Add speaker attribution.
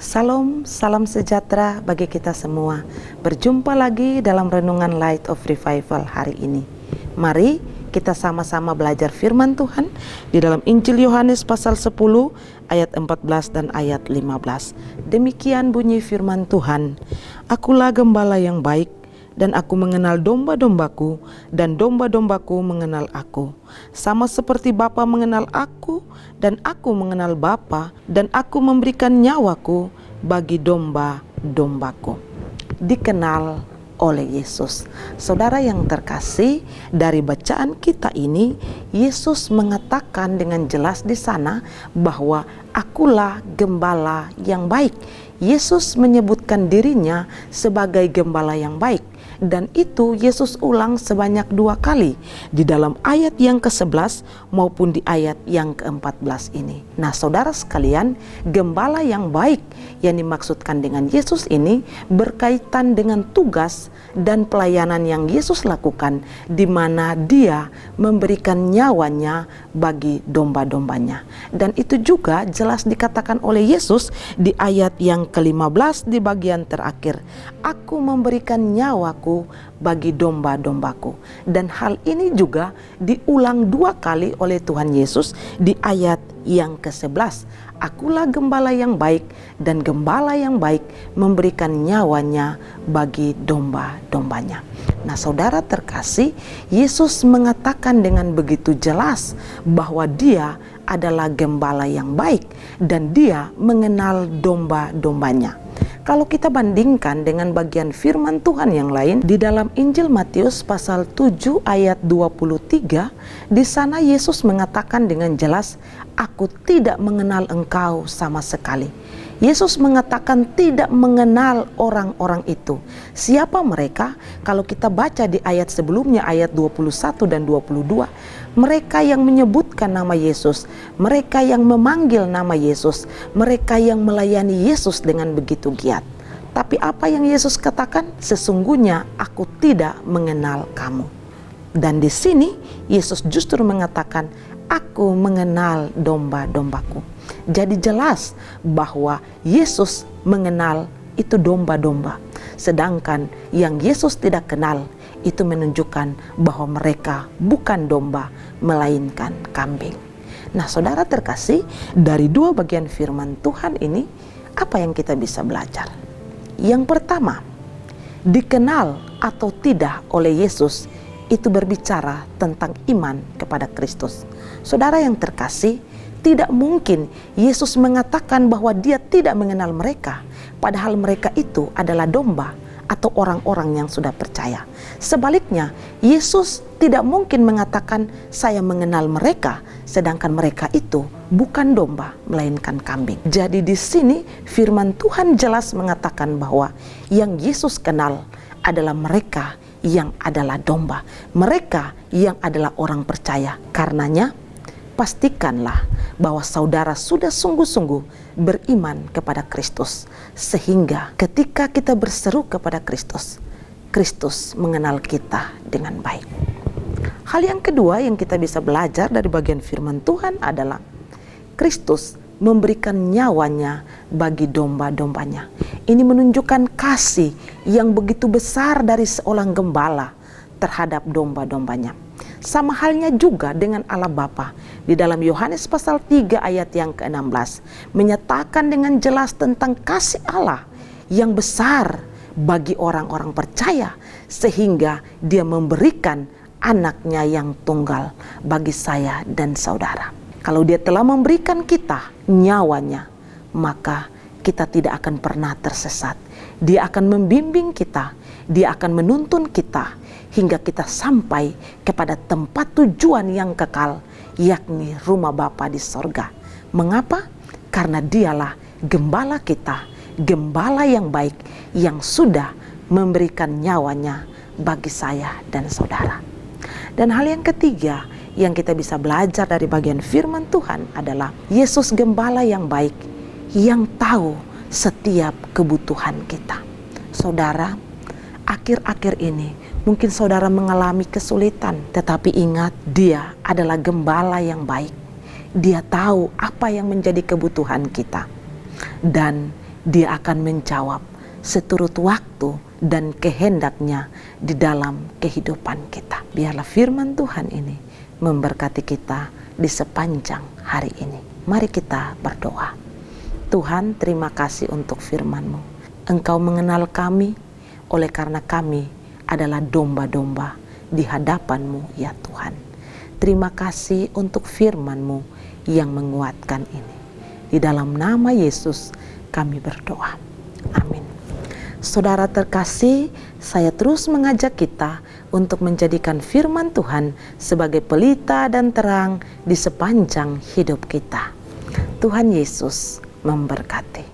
Speaker 1: Salam, salam sejahtera bagi kita semua. Berjumpa lagi dalam renungan Light of Revival hari ini. Mari kita sama-sama belajar firman Tuhan di dalam Injil Yohanes pasal 10 ayat 14 dan ayat 15. Demikian bunyi firman Tuhan. Akulah gembala yang baik, dan aku mengenal domba-dombaku, dan domba-dombaku mengenal aku. Sama seperti Bapa mengenal aku, dan aku mengenal Bapa, dan aku memberikan nyawaku bagi domba-dombaku. Dikenal oleh Yesus. Saudara yang terkasih, dari bacaan kita ini, Yesus mengatakan dengan jelas di sana bahwa akulah gembala yang baik. Yesus menyebutkan dirinya sebagai gembala yang baik. Dan itu Yesus ulang sebanyak 2 kali di dalam ayat yang ke-11 maupun di ayat yang ke-14 ini. Nah, saudara sekalian, gembala yang baik yang dimaksudkan dengan Yesus ini berkaitan dengan tugas dan pelayanan yang Yesus lakukan, di mana Dia memberikan nyawanya bagi domba-dombanya. Dan itu juga jelas dikatakan oleh Yesus di ayat yang ke-15 di bagian terakhir. Aku memberikan nyawaku bagi domba-dombaku. Dan hal ini juga diulang 2 kali oleh Tuhan Yesus di ayat yang ke-11. Akulah gembala yang baik, dan gembala yang baik memberikan nyawanya bagi domba-dombanya. Nah, saudara terkasih, Yesus mengatakan dengan begitu jelas bahwa Dia adalah gembala yang baik dan Dia mengenal domba-dombanya. Kalau kita bandingkan dengan bagian firman Tuhan yang lain di dalam Injil Matius pasal 7 ayat 23, di sana Yesus mengatakan dengan jelas, aku tidak mengenal engkau sama sekali. Yesus mengatakan tidak mengenal orang-orang itu. Siapa mereka? Kalau kita baca di ayat sebelumnya, ayat 21 dan 22, mereka yang menyebutkan nama Yesus, mereka yang memanggil nama Yesus, mereka yang melayani Yesus dengan begitu giat. Tapi apa yang Yesus katakan? Sesungguhnya aku tidak mengenal kamu. Dan di sini Yesus justru mengatakan, aku mengenal domba-dombaku. Jadi jelas bahwa Yesus mengenal itu domba-domba. Sedangkan yang Yesus tidak kenal itu menunjukkan bahwa mereka bukan domba, melainkan kambing. Nah, saudara terkasih, dari 2 bagian firman Tuhan ini, apa yang kita bisa belajar? Yang pertama, dikenal atau tidak oleh Yesus itu berbicara tentang iman kepada Kristus. Saudara yang terkasih, tidak mungkin Yesus mengatakan bahwa Dia tidak mengenal mereka, padahal mereka itu adalah domba atau orang-orang yang sudah percaya. Sebaliknya, Yesus tidak mungkin mengatakan saya mengenal mereka, sedangkan mereka itu bukan domba, melainkan kambing. Jadi di sini firman Tuhan jelas mengatakan bahwa yang Yesus kenal adalah mereka yang adalah domba, mereka yang adalah orang percaya. Karenanya, pastikanlah bahwa saudara sudah sungguh-sungguh beriman kepada Kristus, sehingga ketika kita berseru kepada Kristus, Kristus mengenal kita dengan baik. Hal yang kedua yang kita bisa belajar dari bagian firman Tuhan adalah Kristus memberikan nyawanya bagi domba-dombanya. Ini menunjukkan kasih yang begitu besar dari seorang gembala terhadap domba-dombanya. Sama halnya juga dengan Allah Bapa. Di dalam Yohanes pasal 3 ayat yang ke-16 menyatakan dengan jelas tentang kasih Allah yang besar bagi orang-orang percaya, sehingga Dia memberikan anaknya yang tunggal bagi saya dan saudara. Kalau Dia telah memberikan kita nyawanya, maka kita tidak akan pernah tersesat. Dia akan membimbing kita, Dia akan menuntun kita hingga kita sampai kepada tempat tujuan yang kekal, yakni rumah Bapa di sorga. Mengapa? Karena Dialah gembala kita, gembala yang baik yang sudah memberikan nyawanya bagi saya dan saudara. Dan hal yang ketiga yang kita bisa belajar dari bagian firman Tuhan adalah Yesus gembala yang baik yang tahu setiap kebutuhan kita. Saudara, akhir-akhir ini mungkin saudara mengalami kesulitan, tetapi ingat, Dia adalah gembala yang baik. Dia tahu apa yang menjadi kebutuhan kita. Dan Dia akan menjawab seturut waktu dan kehendaknya di dalam kehidupan kita. Biarlah firman Tuhan ini memberkati kita di sepanjang hari ini. Mari kita berdoa. Tuhan, terima kasih untuk firman-Mu. Engkau mengenal kami, oleh karena kami adalah domba-domba di hadapan-Mu, ya Tuhan. Terima kasih untuk firman-Mu yang menguatkan ini. Di dalam nama Yesus kami berdoa. Amin. Saudara terkasih, saya terus mengajak kita untuk menjadikan firman Tuhan sebagai pelita dan terang di sepanjang hidup kita. Tuhan Yesus memberkati.